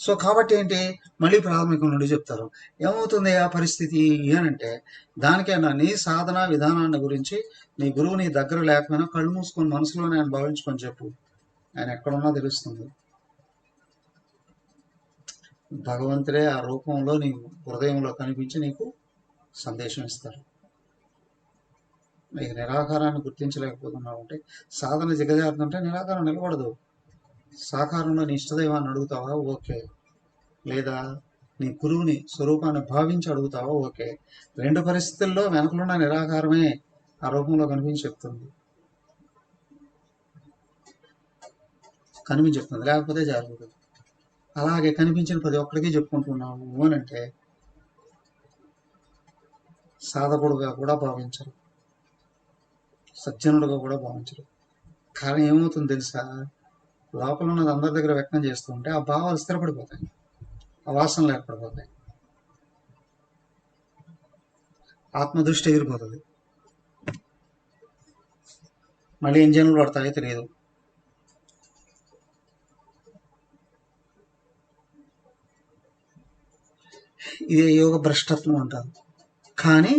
[SPEAKER 1] సో కాబట్టి ఏంటి, మళ్ళీ ప్రాథమికం నుండి చెప్తారు. ఏమవుతుంది ఆ పరిస్థితి అని అంటే, దానికైనా నీ సాధన విధానాన్ని గురించి నీ గురువు నీ దగ్గర లేకపోయినా కళ్ళు మూసుకొని మనసులోనే ఆయన భావించుకొని చెప్పు, ఆయన ఎక్కడున్నా తెలుస్తుంది. భగవంతుడే ఆ రూపంలో నీ హృదయంలో కనిపించి నీకు సందేశం ఇస్తారు. నీకు నిరాకారాన్ని గుర్తించలేకపోతున్నావు అంటే సాధన దిగజారుతుంటే నిరాకారం నిలబడదు. సాకారంలో నీ ఇష్టదైవాన్ని అడుగుతావా, ఓకే. లేదా నీ గురువుని స్వరూపాన్ని భావించి అడుగుతావా, ఓకే. రెండు పరిస్థితుల్లో వెనకలున్న నిరాకారమే ఆ రూపంలో కనిపించి చెప్తుంది, లేకపోతే జరుగుతుంది. అలాగే కనిపించిన ప్రతి ఒక్కరికి చెప్పుకుంటున్నావు అని అంటే సాధకుడుగా కూడా భావించరు, సజ్జనుడుగా కూడా భావించరు. కారణం ఏమవుతుంది తెలుసా, లోపల ఉన్నది అందరి దగ్గర వ్యక్తం చేస్తూ ఉంటే ఆ భావాలు స్థిరపడిపోతాయి, ఆ వాసనలు ఏర్పడిపోతాయి, ఆత్మదృష్టి ఎగిరిపోతుంది. మళ్ళీ ఇంజన్లు పడతాయో తెలియదు. ఇదే యోగ భ్రష్టత్వం అంటారు. కానీ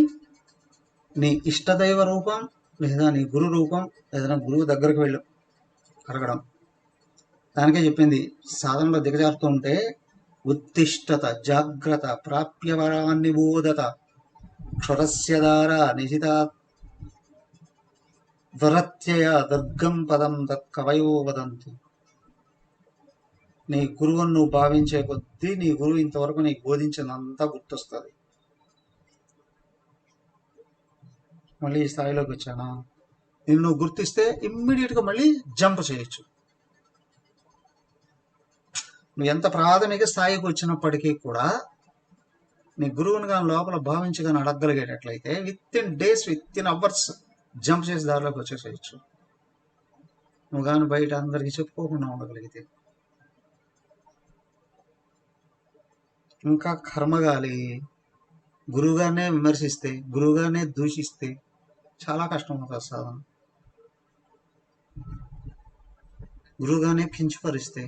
[SPEAKER 1] నీ ఇష్టదైవ రూపం లేదా నీ గురు రూపం ఏదైనా గురువు దగ్గరకు వెళ్ళు అడగడం. దానికే చెప్పింది, సాధనలో దిగజారుతూ ఉంటే ఉత్తిష్టత జాగ్రత్త ప్రాప్యవరాన్ని బోధత క్షురస్యదార నిశిత దురత్యయ దుర్గం పదం కవయో వదంతి. నీ గురువును నువ్వు భావించే కొద్దీ నీ గురువు ఇంతవరకు నీకు బోధించినంతా గుర్తొస్తుంది. మళ్ళీ ఈ స్థాయిలోకి వచ్చానా, నేను నువ్వు గుర్తిస్తే ఇమ్మీడియట్గా మళ్ళీ జంప్ చేయొచ్చు. నువ్వు ఎంత ప్రాథమిక స్థాయికి వచ్చినప్పటికీ కూడా నీ గురువుని కానీ లోపల భావించి కానీ అడగగలిగేటట్లయితే within days, within hours jump చేసి దారిలోకి వచ్చేసేయచ్చు. నువ్వు కానీ బయట అందరికీ చెప్పుకోకుండా ఉండగలిగితే. ఇంకా కర్మగాలి గురువుగానే విమర్శిస్తే, గురువుగానే దూషిస్తే చాలా కష్టం అవుతుంది సాధన. గురువుగానే కించపరిస్తే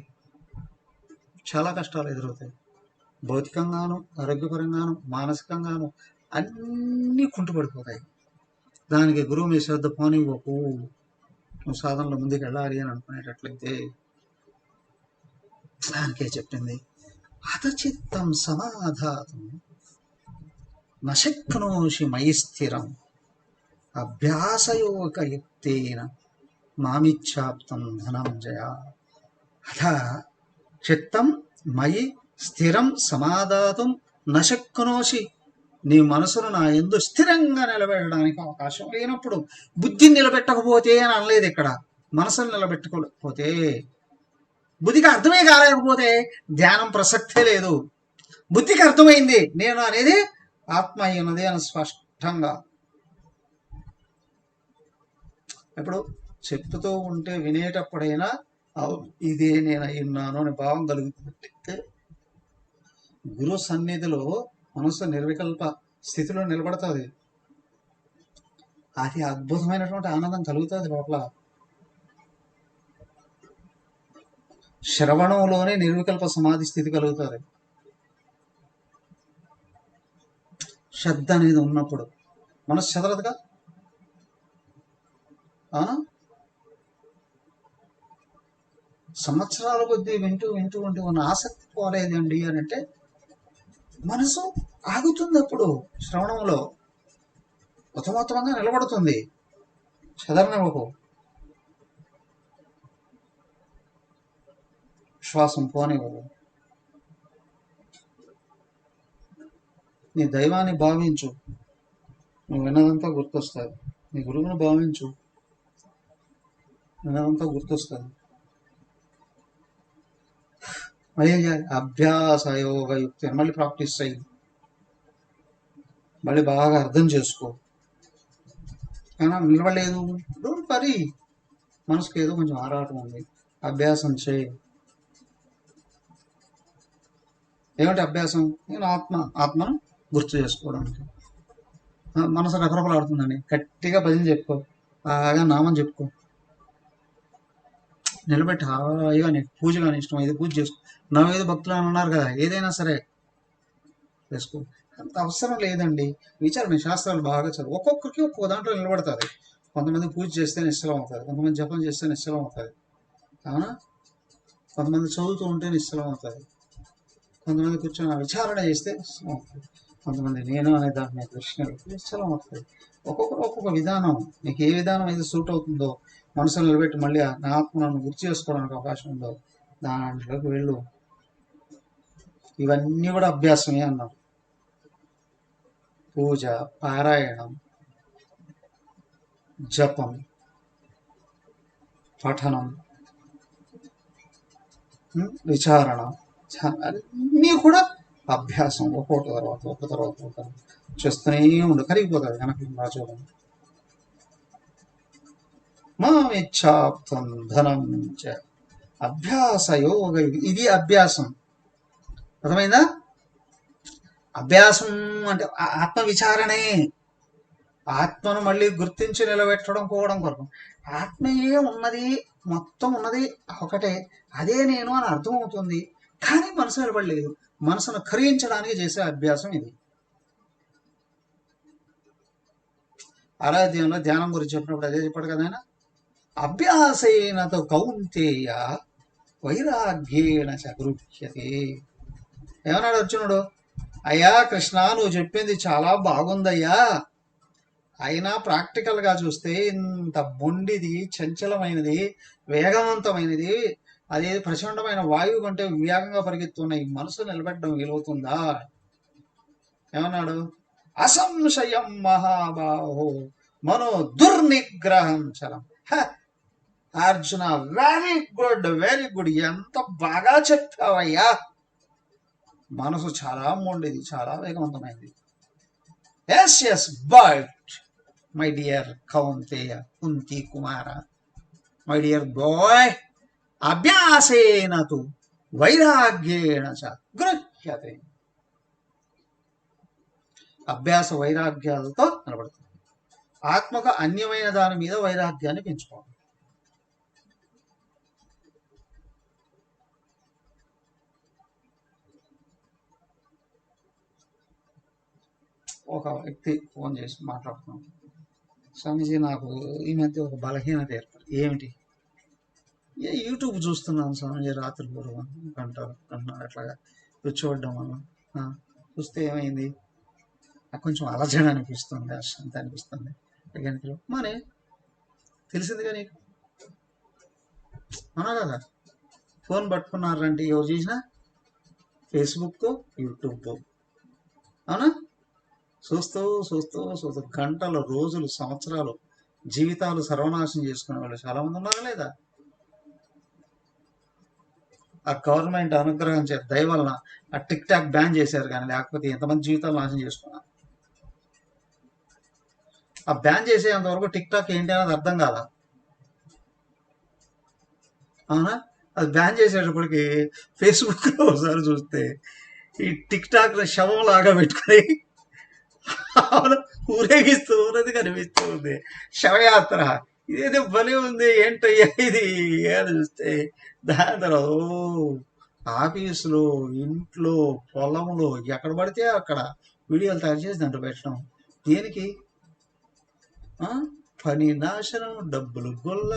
[SPEAKER 1] చాలా కష్టాలు ఎదురవుతాయి. భౌతికంగాను, ఆరోగ్యపరంగాను, మానసికంగాను అన్నీ కుంటుపడిపోతాయి. దానికి గురువు మీ శ్రద్ధ పోనివ్వకు. నువ్వు సాధనలో ముందుకు వెళ్ళాలి అని అనుకునేటట్లయితే దానికే చెప్పింది, హతచిత్తం సమాధాతం నశక్నోషి మయి స్థిరం అభ్యాసయోగయుక్తేన మామిచ్ఛాప్తం ధనంజయ. అథ చిత్తం మయి స్థిరం సమాధాతం నశక్నోషి. నీ మనసును నా యందు స్థిరంగా నిలబెట్టడానికి అవకాశం లేనప్పుడు, బుద్ధిని నిలబెట్టకపోతే అని అనలేదు ఇక్కడ, మనసును నిలబెట్టుకోలేకపోతే, బుద్ధికి అర్థమే కాలేకపోతే ధ్యానం ప్రసక్తే లేదు. బుద్ధికి అర్థమైంది నేను అనేది ఆత్మ అయ్యున్నది అని స్పష్టంగా. ఇప్పుడు చెప్తూ ఉంటే వినేటప్పుడైనా ఇదే నేను అయ్యున్నాను అనే భావం కలుగుతుంది. గురు సన్నిధిలో మనసు నిర్వికల్ప స్థితిలో నిలబడుతుంది. అది అద్భుతమైనటువంటి ఆనందం కలుగుతుంది లోపల. శ్రవణంలోనే నిర్వికల్ప సమాధి స్థితి కలుగుతుంది. శ్రద్ధ అనేది ఉన్నప్పుడు మనసు చెదరదుగా. సంవత్సరాల కొద్దీ వింటూ వింటూ ఉంటూ ఉన్న ఆసక్తి పోలేదండి అని అంటే మనసు ఆగుతుంది. అప్పుడు శ్రవణంలో ఉత్తమోత్తమంగా నిలబడుతుంది, చెదరనివ్వకు. శ్వాసం పోనివ్వదు. నీ దైవాన్ని భావించు, నువ్వు విన్నదంతా గుర్తొస్తుంది. నీ గురువుని భావించు, విన్నదంతా గుర్తొస్తుంది. మళ్ళీ అభ్యాస యోగ యుక్తి అని మళ్ళీ ప్రాక్టీస్ అయ్యి మళ్ళీ బాగా అర్థం చేసుకో. కానీ నిలవలేదు, డోంట్ వరీ. మనసుకు ఏదో కొంచెం ఆరాటం ఉంది, అభ్యాసం చేయి. ఏమిటి అభ్యాసం? నేను ఆత్మను గుర్తు చేసుకోవడానికి. మనసు రకరకలాడుతుందండి, గట్టిగా భజన చెప్పుకో, బాగా నామం చెప్పుకో, నిలబెట్టి హాయిగా నీకు పూజ కానీ ఇష్టం అయితే పూజ చేసుకో. నవైదు భక్తులు అని అన్నారు కదా, ఏదైనా సరే చేసుకో. అంత అవసరం లేదండి. విచారణ శాస్త్రాలు బాగా చదువు. ఒక్కొక్కరికి ఒక్కొక్క దాంట్లో నిలబడుతుంది. కొంతమంది పూజ చేస్తే నిశ్చలం అవుతుంది, కొంతమంది జపం చేస్తే నిశ్చలం అవుతుంది, అవునా? కొంతమంది చదువుతూ ఉంటే నిశ్చలం అవుతుంది, కొంతమంది కూర్చొని విచారణ చేస్తే నిశ్చలం అవుతుంది, కొంతమంది నేను అనే దాన్ని కృష్ణుడు నిశ్చలం అవుతుంది. ఒక్కొక్కరు ఒక్కొక్క విధానం. నీకు ఏ విధానం అయితే సూట్ అవుతుందో, మనసును నిలబెట్టి మళ్ళీ నా ఆత్మను గుర్తు చేసుకోవడానికి అవకాశం ఉందో దాంట్లోకి వెళ్ళు. ఇవన్నీ కూడా అభ్యాసమే అన్నారు. పూజ, పారాయణం, జపం, పఠనం, విచారణ, అన్నీ కూడా అభ్యాసం. ఒక్కొక్క తర్వాత ఒక చేస్తూనే ఉండు, కరిగిపోతుంది వెనక్కి చూడండి. మామిచ్చాప్తం ధనం చ అభ్యాస యోగ, ఇది అభ్యాసం. అర్థమైందా? అభ్యాసం అంటే ఆత్మ విచారణే. ఆత్మను మళ్ళీ గుర్తించి నిలబెట్టడం కోవడం కొరకు. ఆత్మయే ఉన్నది, మొత్తం ఉన్నది ఒకటే, అదే నేను అని అర్థమవుతుంది, కానీ మనసు నిలబడలేదు. మనసును కరిగించడానికి చేసే అభ్యాసం ఇది. ఆరాధ్యంలో ధ్యానం గురించి చెప్పినప్పుడు అదే చెప్పాడు కదా ఆయన. అభ్యాసైనతో కౌంతేయ వైరాగ్యేణ చగృహ్యతే. ఏమన్నాడు అర్జునుడు? అయ్యా కృష్ణ, నువ్వు చెప్పింది చాలా బాగుందయ్యా, అయినా ప్రాక్టికల్గా చూస్తే ఇంత మొండిది, చంచలమైనది, వేగవంతమైనది, అదే ప్రచండమైన వాయువు కంటే వేగంగా పరిగెత్తున్న ఈ మనసు నిలబెట్టడం వీలవుతుందా? ఏమన్నాడు? అసంశయం మహాబాహో మనో దుర్నిగ్రహం చలం. Arjuna, very good, very good, ఎంత బాగా చెప్పావయ్యా. మనసు చాలా మొండిది, చాలా వేగవంతమైనది. Yes yes, but my dear Kaunteya, Kunti కుమార, మై డియర్ బాయ్, అభ్యాసేన తు వైరాగ్యేణ చ గృహ్యతే. అభ్యాస వైరాగ్యాలతో నిలబడుతుంది. ఆత్మకు అన్యమైన దాని మీద వైరాగ్యాన్ని పెంచుకోవాలి. ఒక వ్యక్తి ఫోన్ చేసి మాట్లాడుతున్నాం, స్వామీజీ నాకు ఈ మధ్య ఒక బలహీనత ఏర్పడింది. ఏమిటి? యూట్యూబ్ చూస్తున్నాను స్వామీజీ, రాత్రి పూట గంటలు అట్లాగా కూర్చోవడం వల్ల చూస్తే ఏమైంది, నాకు కొంచెం అలజడి అనిపిస్తుంది, అశాంతి అనిపిస్తుంది. మనే తెలిసిందిగా నీకు, అవునా కదా? ఫోన్ పట్టుకున్నారంటే ఎవరు చూసినా ఫేస్బుక్, యూట్యూబ్, అవునా? చూస్తూ చూస్తూ చూస్తూ గంటలు, రోజులు, సంవత్సరాలు, జీవితాలు సర్వనాశనం చేసుకునే వాళ్ళు చాలా మంది ఉన్నారా లేదా? ఆ గవర్నమెంట్ అనుగ్రహం చేత దయ వలన ఆ టిక్ టాక్ బ్యాన్ చేశారు, కానీ లేకపోతే ఎంతమంది జీవితాలు నాశనం చేసుకున్నారు. ఆ బ్యాన్ చేసేంత వరకు టిక్ టాక్ ఏంటి అనేది అర్థం కాదా? అవునా? అది బ్యాన్ చేసేటప్పటికి ఫేస్బుక్లో ఒకసారి చూస్తే ఈ టిక్ టాక్ శవం లాగా పెట్టుకొని ఊరేగిస్తూ ఉన్నది కనిపిస్తూ ఉంది, శవయాత్ర. ఇదేదో బలి ఉంది, ఏంటయ్యా ఇది అని చూస్తే దాని తర్వాత ఆఫీసులో, ఇంట్లో, పొలంలో, ఎక్కడ పడితే అక్కడ వీడియోలు తయారు చేసి దాంట్లో పెట్టడం. దేనికి? పని నాశనం, డబ్బులు గొల్ల,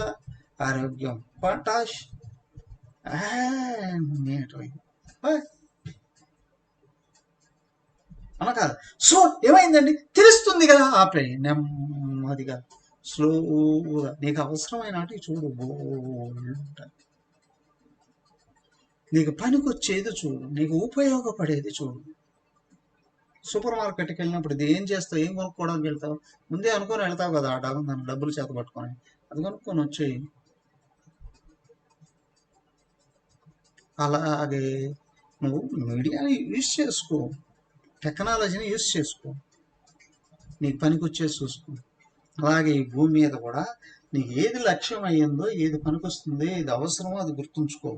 [SPEAKER 1] ఆరోగ్యం పటాష్. అలా కాదు. సో ఏమైందండి తెలుస్తుంది కదా, ఆపే నెమ్మదిగా స్లోగా నీకు అవసరమైన చూడు, నీకు పనికొచ్చేది చూడు, నీకు ఉపయోగపడేది చూడు. సూపర్ మార్కెట్కి వెళ్ళినప్పుడు ఇది ఏం చేస్తావు, ఏం కొనుక్కోవడానికి వెళ్తావు? ముందే అనుకొని వెళ్తావు కదా, దాని డబ్బులు చేత పట్టుకొని అది కొనుక్కొని వచ్చేయి. అలాగే నువ్వు మీడియాని యూజ్ చేసుకో, టెక్నాలజీని యూజ్ చేసుకో, నీకు పనికొచ్చేది చూసుకో. అలాగే ఈ భూమి మీద కూడా నీకు ఏది లక్ష్యం అయ్యిందో, ఏది పనికొస్తుందో, ఏది అవసరమో అది గుర్తుంచుకో.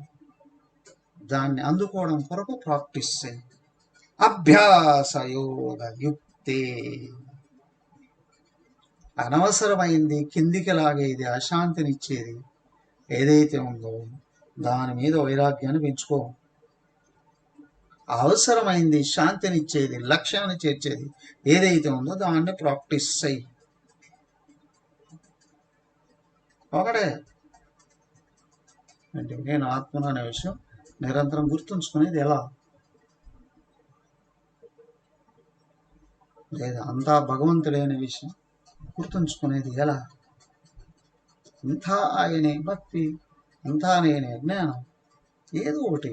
[SPEAKER 1] దాన్ని అందుకోవడం కొరకు ప్రాక్టీస్ చేయి. అభ్యాస యోగ యుక్తే. అనవసరమైంది, కిందికి లాగేది, అశాంతినిచ్చేది ఏదైతే ఉందో దాని మీద వైరాగ్యాన్ని పెంచుకో. అవసరమైంది, శాంతినిచ్చేది, లక్ష్యాన్ని చేర్చేది ఏదైతే ఉందో దాన్ని ప్రాక్టీస్ చెయ్యి. ఒకటే అంటే నేను ఆత్మను అనే విషయం నిరంతరం గుర్తుంచుకునేది ఎలా? లేదా అంతా భగవంతుడే అనే విషయం గుర్తుంచుకునేది ఎలా? అంతా ఆయనే భక్తి, అంతా నేనే జ్ఞానం, ఏదో ఒకటి.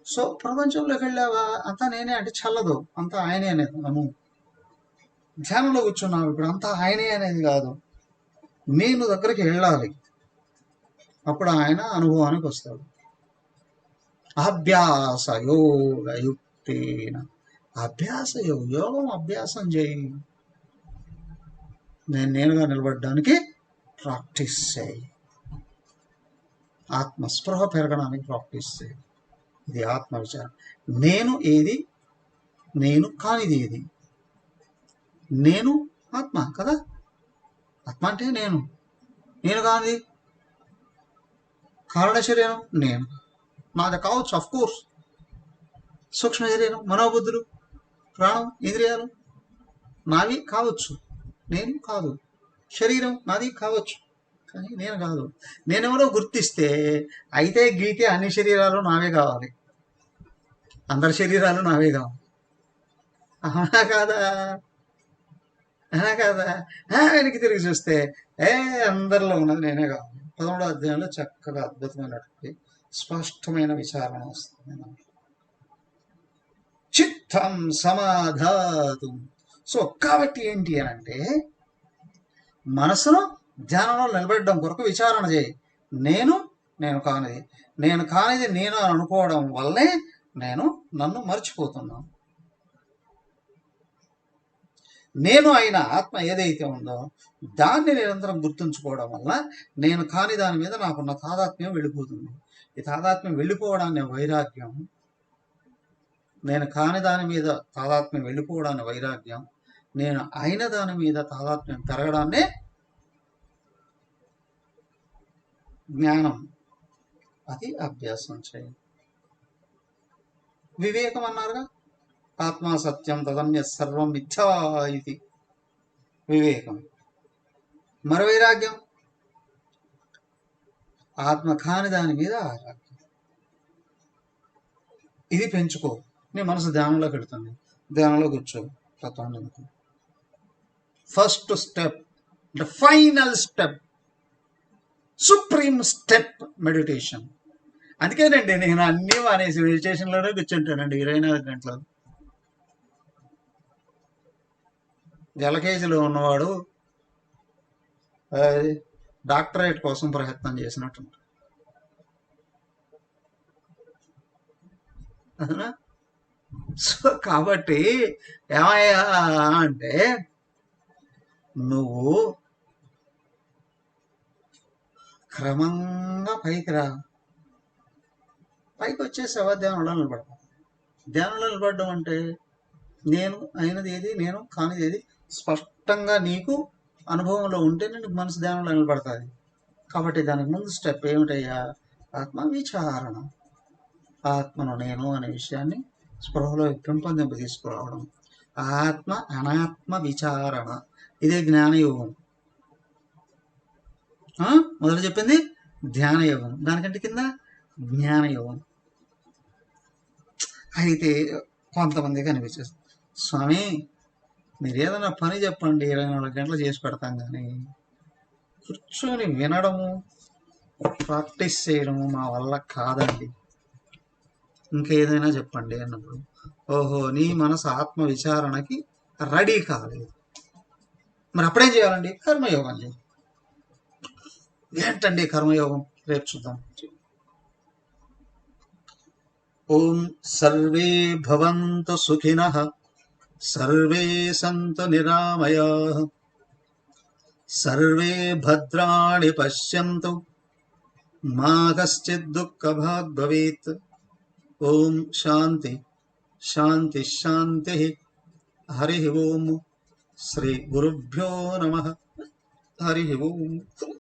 [SPEAKER 1] సో ప్రపంచంలోకి వెళ్ళావా అంతా నేనే అంటే చల్లదు, అంతా ఆయనే అనేది నమ్ము. ధ్యానంలో కూర్చున్నావు ఇప్పుడు అంతా ఆయనే అనేది కాదు, నేను దగ్గరికి వెళ్ళాలి, అప్పుడు ఆయన అనుభవానికి వస్తాడు. అభ్యాస యోగ యుక్తేన. అభ్యాస యోగం అభ్యాసం చేయి. నేనుగా నిలబడడానికి ప్రాక్టీస్ చేయి. ఆత్మస్పృహ పెరగడానికి ప్రాక్టీస్ చేయి. ఇది ఆత్మ విచారం. నేను ఏది, నేను కానిది ఏది? నేను ఆత్మ కదా. ఆత్మ అంటే నేను, నేను కానిది కారణ శరీరం నేను, నాది కావచ్చు అఫ్ కోర్స్. సూక్ష్మ శరీరం, మనోబుద్ధులు, ప్రాణం, ఇంద్రియాలు నావి కావచ్చు, నేను కాదు. శరీరం నాది కావచ్చు, కానీ నేను కాదు. నేనెవరో గుర్తిస్తే అయితే గీతే అన్ని శరీరాలు నావే కావాలి, అందరి శరీరాలు నావే కావాలి. అవునా కాదా? అవునా కాదా? వెనక్కి తిరిగి చూస్తే అందరిలో ఉన్నది నేనే కావాలి. 11వ అధ్యాయంలో చక్కగా అద్భుతమైనటువంటి స్పష్టమైన విచారణ వస్తుంది. చిత్తం సమాధాతు. సో కాబట్టి ఏంటి అని అంటే మనసును ధ్యానంలో నిలబెట్టడం కొరకు విచారణ చేయి. నేను కానిది, నేను కానిది నేను అనుకోవడం వల్లే నేను నన్ను మర్చిపోతున్నాను. నేను అయిన ఆత్మ ఏదైతే ఉందో దాన్ని నిరంతరం గుర్తుంచుకోవడం వల్ల నేను కాని దాని మీద నాకున్న తాదాత్మ్యం వెళ్ళిపోతుంది. ఈ తాదాత్మ్యం వెళ్ళిపోవడాన్ని వైరాగ్యం, నేను కాని దాని మీద తాదాత్మ్యం వెళ్ళిపోవడాన్ని వైరాగ్యం, నేను అయిన దాని మీద తాదాత్మ్యం పెరగడాన్నే జ్ఞానం. అది అభ్యాసం చేయాలి. వివేకం అన్నారుగా, ఆత్మ సత్యం తదన్య సర్వం మిథ్యా ఇది వివేకం. మరి వైరాగ్యం ఆత్మ కాని దాని మీద ఆరాగ్యం. ఇది పెంచుకో. నీ మనసు ధ్యానంలో పెడుతుంది, ధ్యానంలో కూర్చో, తత్వాన్ని అనుకో. First step, the final step, supreme step meditation. అందుకేనండి నేను అన్నీ మానేసి మెడిటేషన్లోనే కూర్చుంటానండి 24 గంటలు. జలకేజీలో ఉన్నవాడు డాక్టరేట్ కోసం ప్రయత్నం చేసినట్టు. సో కాబట్టి ఏమయ్యా అంటే నువ్వు క్రమంగా పైకి రా. పైకి వచ్చేసావా ధ్యానంలో నిలబడతావు. ధ్యానంలో నిలబడడం అంటే నేను అయినది ఏది, నేను కానిది ఏది స్పష్టంగా నీకు అనుభవంలో ఉంటే నీకు మనసు ధ్యానంలో నిలబడుతుంది. కాబట్టి దానికి ముందు స్టెప్ ఏమిటయ్యా? ఆత్మ విచారణ. ఆత్మను నేను అనే విషయాన్ని స్పృహలో పెంపొందింప తీసుకురావడం. ఆత్మ అనాత్మ విచారణ, ఇదే జ్ఞానయోగం. మొదలు చెప్పింది ధ్యానయోగం, దానికంటే కింద జ్ఞానయోగం. అయితే కొంతమందికి అనిపించేది, స్వామి మీరు ఏదైనా పని చెప్పండి 24 గంటలు చేసి పెడతాం, కానీ కూర్చొని వినడము ప్రాక్టీస్ చేయడము మా వల్ల కాదండి, ఇంకేదైనా చెప్పండి అన్నప్పుడు, ఓహో నీ మనసు ఆత్మ విచారణకి రెడీ కాలేదు. మరి అప్పుడేం చేయాలండి? కర్మయోగం చేయాలి. ఏంటండి కర్మయోగం? రేపు చూద్దాం. ఓం సర్వే భవంతు సుఖినః, సర్వే సంతు నిరామయాః, సర్వే భద్రాణి పశ్యంతు, मा कश्चित् दुःखभाग् भवेत्। ओम शांति शांति शांति। हरि ओम। श्री गुरुभ्यो नमः। हरि ओम।